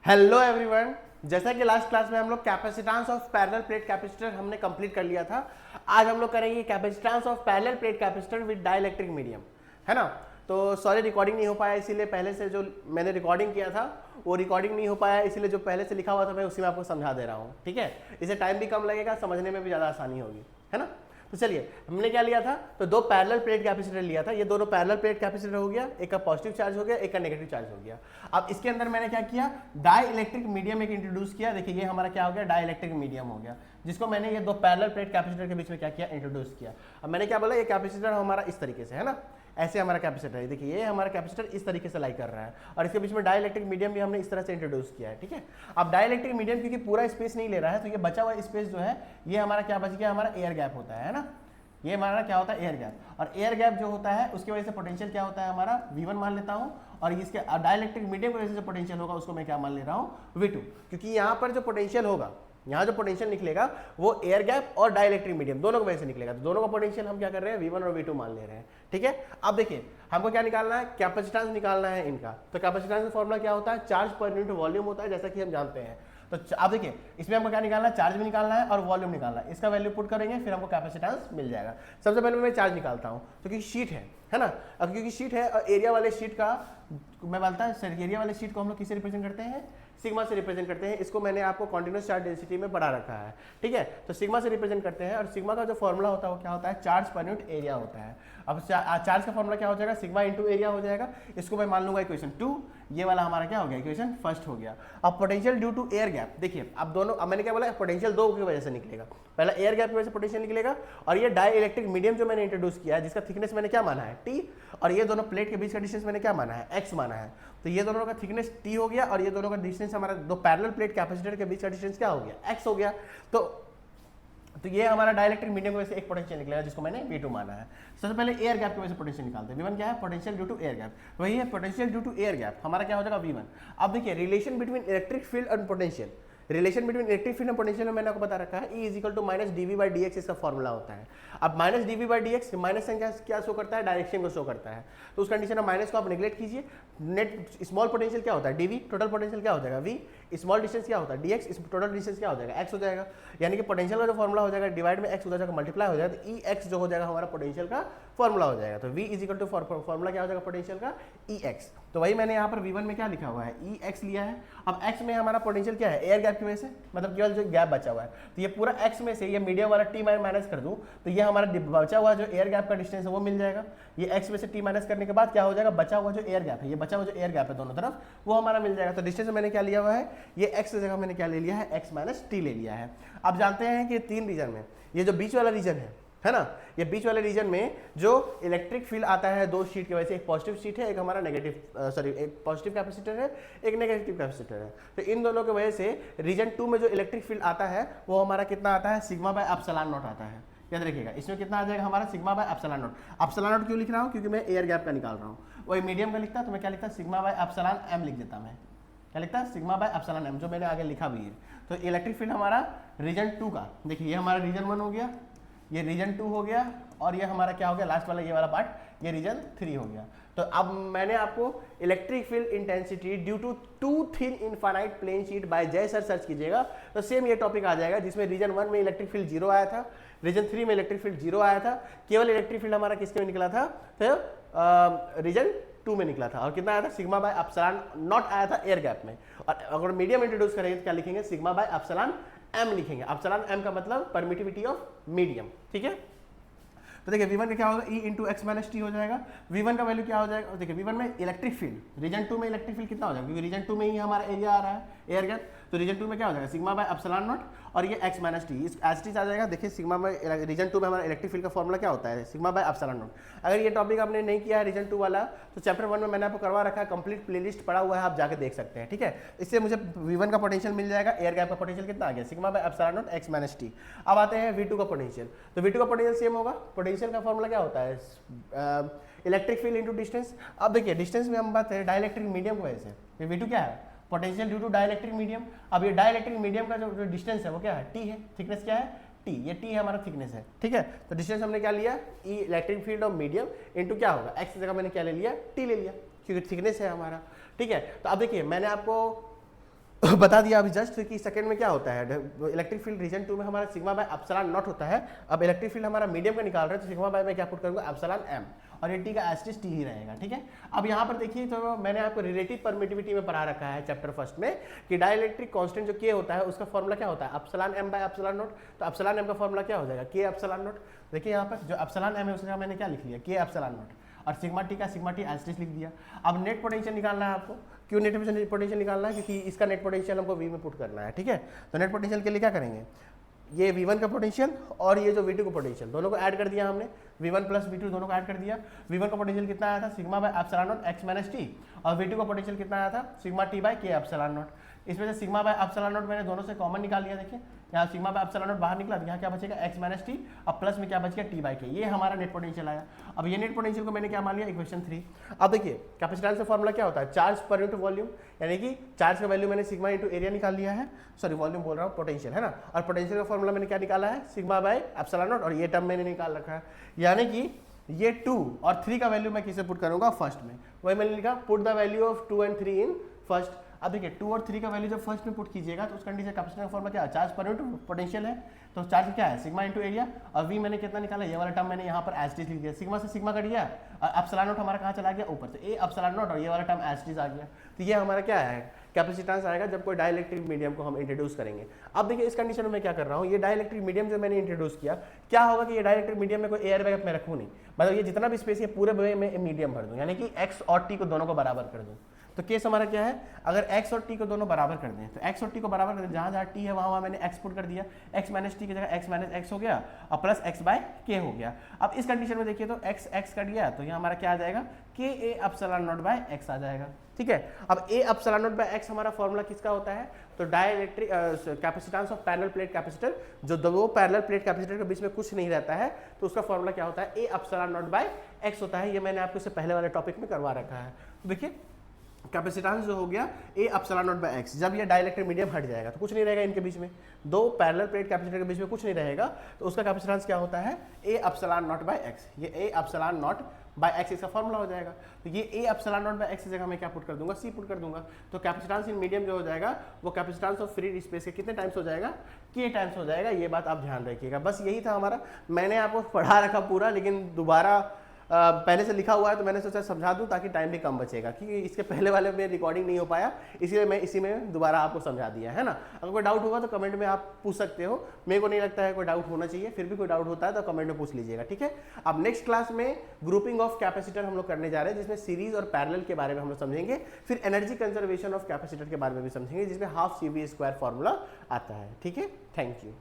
Hello everyone. जैसा कि last class में हम लोग capacitance of parallel plate capacitor हमने कंप्लीट कर लिया था। आज हम लोग करेंगे capacitance of parallel plate capacitor with dielectric medium, है ना। तो सॉरी रिकॉर्डिंग नहीं हो पाया, इसीलिए पहले से जो मैंने रिकॉर्डिंग किया था वो रिकॉर्डिंग नहीं हो पाया, इसीलिए जो पहले से लिखा हुआ था मैं उसी में आपको समझा दे रहा हूँ। ठीक है, इससे टाइम भी कम लगेगा, समझने में भी ज़्यादा आसानी होगी, है ना। तो चलिए, हमने क्या लिया था, तो दो पैरेलल प्लेट कैपेसिटर लिया था। ये दोनों पैरेलल प्लेट कैपेसिटर हो गया, एक का पॉजिटिव चार्ज हो गया, एक का नेगेटिव चार्ज हो गया। अब इसके अंदर मैंने क्या किया, डाई इलेक्ट्रिक मीडियम एक इंट्रोड्यूस किया। देखिए ये हमारा क्या हो गया, डाई इलेक्ट्रिक मीडियम हो गया, जिसको मैंने ये दो पैरेलल प्लेट कैपेसिटर के बीच में क्या किया, इंट्रोड्यूस किया। अब मैंने क्या बोला, ये कैपेसिटर हमारा इस तरीके से है ना, ऐसे हमारा कैपेसिटर है। देखिए ये हमारा कैपेसिटर इस तरीके से लाई कर रहा है और इसके बीच में डाइलेक्ट्रिक मीडियम भी हमने इस तरह से इंट्रोड्यूस किया है। ठीक है, अब डाइलेक्ट्रिक मीडियम क्योंकि पूरा स्पेस नहीं ले रहा है, तो ये बचा हुआ स्पेस जो है ये हमारा क्या बच गया, हमारा एयर गैप होता है ना। ये हमारा क्या होता है, एयर गैप। और एयर गैप जो होता है उसकी वजह से पोटेंशियल क्या होता है हमारा, V1 मान लेता हूँ, और इसके डाइलेक्ट्रिक मीडियम की वजह से पोटेंशियल होगा उसको मैं क्या मान ले रहा हूँ, V2। क्योंकि यहाँ पर जो पोटेंशियल होगा, यहाँ जो पोटेंशियल निकलेगा वो एयर गैप और डाइलेक्ट्रिक मीडियम दोनों की वजह से निकलेगा। तो दोनों का पोटेंशियल हम क्या कर रहे हैं, V1 और V2 मान ले रहे हैं। ठीक है, अब देखिए हमको क्या निकालना है, कैपेसिटेंस निकालना है इनका। तो कैपेसिटेंस का फॉर्मूला क्या होता है, चार्ज पर यूनिट वॉल्यूम होता है, जैसा कि हम जानते हैं। तो आप देखिए इसमें हमको क्या निकालना है, चार्ज भी निकालना है और वॉल्यूम निकालना है। इसका वैल्यू पुट करेंगे फिर हमको कैपेसिटेंस मिल जाएगा। सबसे पहले मैं चार्ज निकालता हूँ, तो क्योंकि शीट है ना। अब क्योंकि शीट है और एरिया वाले शीट का मैं बोलता है, एरिया वाले शीट को हम लोग किससे रिप्रेजेंट करते हैं, सिग्मा से रिप्रेजेंट करते हैं। इसको मैंने आपको कॉन्टिन्यूस चार्ज डेंसिटी में पढ़ा रखा है। ठीक है, तो सिग्मा से रिप्रेजेंट करते हैं और सिग्मा का जो फॉर्मूला होता है वो क्या होता है, चार्ज पर यूनिट एरिया होता है। अब चार्ज का फॉर्मूला क्या हो जाएगा, सिग्मा इंटू एरिया हो जाएगा। इसको मैं मान लूंगा इक्वेशन 2, ये वाला हमारा क्या हो गया, इक्वेशन फर्स्ट हो गया। अब potential due to air gap, देखिए अब दोनों, अब मैंने क्या बोला, पोटेंशियल दो की वजह से निकलेगा। पहला एयर गैप की वजह से पोटेंशियल निकलेगा, और ये डाई इलेक्ट्रिक मीडियम जो मैंने इंट्रोड्यूस किया है जिसका थिकनेस मैंने क्या माना है, T, और ये दोनों प्लेट के बीच का डिस्टेंस मैंने क्या माना है, X माना है। तो ये दोनों का थिकनेस T हो गया और ये दोनों का डिस्टेंस हमारा दो पैरेलल प्लेट कैपेसिटर के बीच का डिस्टेंस क्या हो गया, X हो गया। तो ये हमारा डाइलेक्ट्रिक मीडियम की वजह से एक पोटेंशियल निकलेगा जिसको मैंने V2 माना है। सबसे पहले एयर गैप की वजह से पोटेंशियल निकालते हैं। V1 क्या है, potential due to air gap, वही है potential due to air gap, हमारा क्या हो जाएगा V1। अब देखिए relation between electric field and potential, relation between electric field and potential में मैंने आपको बता रखा है, E is equal to minus dV/dx इसका फॉर्मूला होता है। अब माइनस dV/dx माइनस साइन क्या शो करता है, डायरेक्शन को शो करता है। तो उस कंडीशन में माइनस को आप नेग्लेक्ट कीजिए। नेट स्मॉल पोटेंशियल क्या होता है, dV, टोटल पोटेंशियल क्या हो जाएगा V, स्मॉल डिस्टेंस क्या होता है dx, टोटल डिस्टेंस क्या हो जाएगा x हो जाएगा। यानी कि पोटेंशियल का जो फॉर्मूला हो जाएगा डिवाइड में x हो जाएगा, मल्टीप्लाई हो जाएगा, तो Ex जो हो जाएगा हमारा पोटेंशियल का फॉर्मूला हो जाएगा। तो V is equal to formula क्या हो जाएगा पोटेंशियल का, Ex। तो वही मैंने यहाँ पर V1 में क्या लिखा हुआ है, Ex लिया है। अब x में हमारा पोटेंशियल क्या है, एयर गैप की वजह से, मतलब केवल जो गैप बचा हुआ है। तो ये पूरा x में से ये मीडियम वाला t माइनस कर दूं तो ये हमारा बचा हुआ जो एयर गैप का डिस्टेंस है वो मिल जाएगा। ये x में से t माइनस करने के बाद क्या हो जाएगा, बचा हुआ जो एयर गैप है, ये बचा हुआ जो एयर गैप है दोनों तरफ वो हमारा मिल जाएगा। तो डिस्टेंस मैंने क्या लिया हुआ है, ये x की जगह मैंने क्या ले लिया है, x माइनस t ले लिया है। अब जानते हैं कि तीन रीजन में ये जो बीच वाला रीजन है ना, ये बीच वाले रीजन में जो इलेक्ट्रिक फील्ड आता है दो शीट की वजह से, एक पॉजिटिव शीट है, एक हमारा नेगेटिव एक पॉजिटिव कैपेसिटर है, एक नेगेटिव कैपेसिटर है। तो इन दोनों की वजह से रीजन 2 में जो इलेक्ट्रिक फील्ड आता है वो हमारा कितना आता है, सिग्मा बाय एप्सिलॉन नॉट आता है। याद रखिएगा इसमें कितना आ जाएगा हमारा, sigma bye epsilon not. Epsilon not क्यों लिख रहा हूँ, क्योंकि मैं एयर गैप का निकाल रहा हूँ। वही मीडियम का लिखता तो मैं क्या लिखता, सिग्मा बाय एप्सिलॉन m लिख देता। मैं क्या लिखता है, सिग्मा बाय एप्सिलॉन m, जो मैंने आगे लिखा भी है। तो इलेक्ट्रिक फील्ड हमारा रीजन 2 का, देखिए ये हमारा रीजन 1 हो गया, ये रीजन 2 हो गया, और ये हमारा क्या हो गया, लास्ट वाला ये वाला पार्ट ये रीजन 3 हो गया। तो अब मैंने आपको electric field intensity due to two thin infinite plane sheet by Jai sir search कीजिएगा तो सेम ये टॉपिक आ जाएगा, जिसमें रीजन 1 में इलेक्ट्रिक फील्ड 0 आया था, रीजन 3 में इलेक्ट्रिक फील्ड 0 आया था। केवल इलेक्ट्रिक फील्ड हमारा किसके में निकला था, तो रीजन 2 में निकला था, और कितना आया था, सिग्मा बाय एप्सिलॉन नॉट आया था एयर गैप में। और अगर मीडियम इंट्रोड्यूस करेंगे तो क्या लिखेंगे, सिग्मा बाय एप्सिलॉन m लिखेंगे। एप्सिलॉन m का मतलब परमिटिविटी ऑफ मीडियम। ठीक है, तो देखिए V1 का क्या होगा, E into x minus T हो जाएगा। V1 का वैल्यू क्या हो जाएगा, देखिए V1 में इलेक्ट्रिक फील्ड रीजन 2 में इलेक्ट्रिक फील्ड कितना हो जाएगा, क्योंकि रीजन 2 में ही हमारा एरिया आ रहा है एयर गैप। तो रीजन 2 में क्या हो जाएगा, सिग्मा बाय एप्सिलॉन नॉट, और ये एक्स माइनस टी, इस एच टी आ जाएगा। देखिए सिग्मा में रीजन 2 में हमारा इलेक्ट्रिक फील्ड का फॉर्मूला क्या होता है, सिग्मा बाय एप्सिलॉन नॉट। अगर ये टॉपिक आपने नहीं किया है रीजन 2 वाला, तो चैप्टर 1 में मैंने आपको करवा रखा है, कंप्लीट प्लेलिस्ट पड़ा हुआ है, आप जाके देख सकते हैं। ठीक है, इससे मुझे V1 का पोटेंशियल मिल जाएगा, एयर गैप का पोटेंशियल कितना आ गया, sigma bye epsilon not x minus T. अब आते हैं V2 का पोटेंशियल। तो V2 का पोटेंशियल सेम होगा, पोटेंशियल का फॉर्मूला क्या होता है, इलेक्ट्रिक फील्ड इंटू डिस्टेंस। अब देखिए डिस्टेंस में हम बात है डाइलेक्ट्रिक मीडियम की वजह से, V2 क्या है, potential due to dielectric medium. अब ये डाइलेक्ट्रिक मीडियम का जो डिस्टेंस है वो क्या है, T है, थिकनेस क्या है, T, ये T है हमारा थिकनेस है। ठीक है, तो डिस्टेंस हमने क्या लिया, E electric field of medium into क्या होगा, x की जगह मैंने क्या ले लिया, T ले लिया, क्योंकि थिकनेस है हमारा। ठीक है, तो अब देखिए मैंने आपको बता दिया अभी जस्ट कि सेकंड में क्या होता है, इलेक्ट्रिक फील्ड रीजन 2 में हमारा सिग्मा बाय एप्सिलॉन नॉट होता है। अब इलेक्ट्रिक फील्ड हमारा मीडियम का निकाल रहे हैं तो सिग्मा बाय में क्या पुट करूंगा, एप्सिलॉन एम, और ये टी का एस्टिस टी ही रहेगा, ठीक है। अब यहाँ पर देखिए तो मैंने आपको रिलेटिव परमिटिविटी में पढ़ा रखा है चैप्टर फर्स्ट में कि डाइलेक्ट्रिक कांस्टेंट जो के होता है उसका फॉर्मूला क्या होता है, epsilon M by epsilon naught. तो एप्सिलॉन एम का फॉर्मूला क्या हो जाएगा, के एप्सिलॉन नॉट। देखिए यहाँ पर जो एप्सिलॉन एम है उसका मैंने क्या लिख लिया, के एप्सिलॉन नॉट, और सिग्मा टी का सिग्मा टी एस्टिस लिख दिया। अब नेट पोटेंशियल निकालना है आपको, क्यों नेट पोटेंशियल निकालना है, क्योंकि इसका नेट पोटेंशियल हमको वी में पुट करना है, ठीक है। तो नेट पोटेंशियल के लिए क्या करेंगे, ये V1 का पोटेंशियल और ये जो V2 का पोटेंशियल दोनों को ऐड कर दिया हमने, V1 प्लस V2 दोनों को ऐड कर दिया। V1 का पोटेंशियल कितना आया था, sigma bye epsilon not x minus T, और V2 का पोटेंशियल कितना आया था, सिग्मा टी बाय के एप्सिलॉन नॉट। इसमें से सिग्मा बाय एप्सिलॉन नॉट मैंने दोनों से कॉमन निकाल लिया, देखिए यहाँ सिग्मा बाय एप्सिलॉन नॉट बाहर निकला, यहाँ क्या बचेगा x माइनस टी, और प्लस में क्या बच गया t बाय के, ये हमारा नेट पोटेंशियल आया। अब ये नेट पोटेंशियल को मैंने क्या मान लिया, इक्वेशन 3। अब देखिए कैपेसिटेंस का फॉर्मूला क्या होता है, चार्ज पर यूनिट वॉल्यूम, यानी कि चार्ज का वैल्यू मैंने सिग्मा इंटू एरिया निकाल लिया है, सॉरी वॉल्यूम बोल रहा हूँ, पोटेंशियल है ना। और पोटेंशियल का फॉर्मूला मैंने क्या निकाला है, सिग्मा बाय एप्सिलॉन नॉट, और ये टर्म मैंने निकाल रखा है, यानी कि ये 2 और 3 का वैल्यू मैं किसे पुट करूंगा, फर्स्ट में। वही मैंने लिखा put the value of 2 and 3 in first. अब देखिए 2 और 3 का वैल्यू जब फर्स्ट में पुट कीजिएगा तो उस कंडीशन कैपेसिटर का फॉर्मूला क्या है, चार्ज पर यूनिट पोटेंशियल है, तो चार्ज क्या है, सिग्मा इंटू एरिया, और वी मैंने कितना निकाला, ये वाला टर्म मैंने यहाँ पर एज टीज लिख दिया, सिग्मा से सिग्मा कट गया, और एप्सिलॉन नॉट हमारा कहाँ चला गया, ऊपर से ए एप्सिलॉन नॉट, और ये वाला टर्म एज टीज आ गया। तो ये हमारा क्या है, कैपेसिटेंस आएगा जब कोई डाइलेक्ट्रिक मीडियम को हम इंट्रोड्यूस करेंगे। अब देखिए इस कंडीशन में मैं क्या कर रहा हूँ, ये डाइलेक्ट्रिक मीडियम जो मैंने इंट्रोड्यूस किया, क्या होगा कि ये डाइलेक्ट्रिक मीडियम में कोई एयर बैग में रखूँ नहीं, मतलब ये जितना भी स्पेस है पूरे में मीडियम भर दूँ, यानी कि एक्स और टी को दोनों को बराबर कर दूँ। तो केस हमारा क्या है, अगर x और t को दोनों बराबर कर दें, तो x और t को बराबर कर दें, जहाँ जहाँ t है वहाँ मैंने x पुट कर दिया, x माइनस टी की जगह x माइनस एक्स हो गया, और प्लस x बाय के हो गया। अब इस कंडीशन में देखिए तो x कट गया, तो यहाँ हमारा क्या आ जाएगा, K A epsilon naught by x आ जाएगा, ठीक है। अब A epsilon naught by x हमारा फॉर्मूला किसका होता है, तो dielectric capacitance of parallel plate capacitor, जो दो पैरेलल प्लेट कैपेसिटर के बीच में कुछ नहीं रहता है, तो उसका फॉर्मूला क्या होता है, A epsilon naught by x होता है। ये मैंने आपको इससे पहले वाले टॉपिक में करवा रखा है। तो देखिए कैपेसिटेंस जो हो गया A epsilon naught by x, जब ये डाइलेक्ट्रिक मीडियम हट जाएगा तो कुछ नहीं रहेगा इनके बीच में, दो पैरेलल प्लेट कैपेसिटर के बीच में कुछ नहीं रहेगा, तो उसका कैपेसिटेंस क्या होता है, A epsilon naught by x। ये A epsilon naught by x इसका फॉर्मूला हो जाएगा। तो ये A epsilon naught by x की जगह मैं क्या पुट कर दूंगा, c पुट कर दूंगा। तो कैपेसिटेंस इन मीडियम जो हो जाएगा वो कैपेसिटेंस ऑफ फ्री स्पेस के कितने टाइम्स हो जाएगा, k टाइम्स हो जाएगा। ये बात आप ध्यान रखिएगा। बस यही था हमारा, मैंने आपको पढ़ा रखा पूरा, लेकिन दोबारा पहले से लिखा हुआ है तो मैंने सोचा समझा दूं ताकि टाइम भी कम बचेगा, क्योंकि इसके पहले वाले में रिकॉर्डिंग नहीं हो पाया, इसीलिए मैं इसी में दोबारा आपको समझा दिया है ना। अगर कोई डाउट होगा तो कमेंट में आप पूछ सकते हो, मेरे को नहीं लगता है कोई डाउट होना चाहिए, फिर भी कोई डाउट होता है तो कमेंट में पूछ लीजिएगा, ठीक है। अब नेक्स्ट क्लास में ग्रुपिंग ऑफ कैपेसिटर हम लोग करने जा रहे हैं, जिसमें सीरीज और पैरेलल के बारे में हम लोग समझेंगे, फिर एनर्जी कंजर्वेशन ऑफ कैपेसिटर के बारे में भी समझेंगे, जिसमें हाफ CV² फॉर्मूला आता है, ठीक है। Thank you.